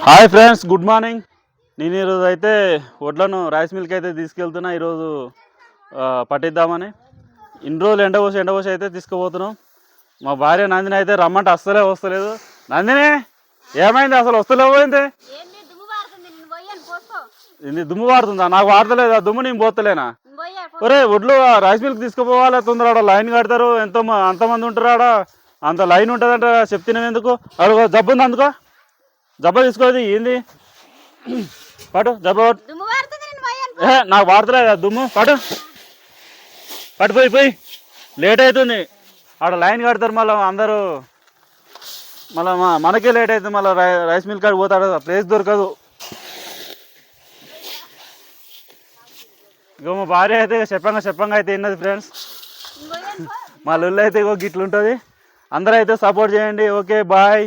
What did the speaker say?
Hi friends, good morning. నేను ఈరోజు అయితే వడ్లను రైస్ మిల్క్ అయితే తీసుకెళ్తున్నా. ఈరోజు పట్టిద్దామని ఇన్ని రోజులు ఎండపోసి అయితే తీసుకుపోతున్నాం. మా భార్య నందిని అయితే రమ్మంటే అస్సలే వస్తలేదు. నందిని ఏమైంది, అసలు వస్తలేవు? పోయింది ఇది దుమ్ము వాడుతుందా? నాకు వాడతలేదు. ఆ దుమ్ము నేను పోతలేనా? ఒరే, వడ్లు రైస్ మిల్క్ తీసుకుపోవాలి తొందర. ఆడ లైన్ కడతారు, అంతమంది ఉంటారు ఆడ. అంత లైన్ ఉంటుందంట. చెప్తున్నాం ఎందుకు? అడుగు జబ్బు ఉంది, అందుకో జబ్బ తీసుకోదు. ఏంది పాటు జబ్బ నాకు వాడతలేదు దుమ్ము. పాటు పోయి లేట్ అవుతుంది. ఆడ లైన్ కడతారు మళ్ళీ అందరూ. మళ్ళీ మనకే లేట్ అవుతుంది. మళ్ళీ రైస్ మిల్ కాడికి పోతాడు, ప్లేస్ దొరకదు. ఇక మా భార్య అయితే చెప్పంగా అయితే విన్నది ఫ్రెండ్స్. మా లొల్లు అయితే గిట్లుంటుంది. అందరూ అయితే సపోర్ట్ చేయండి. Okay, bye.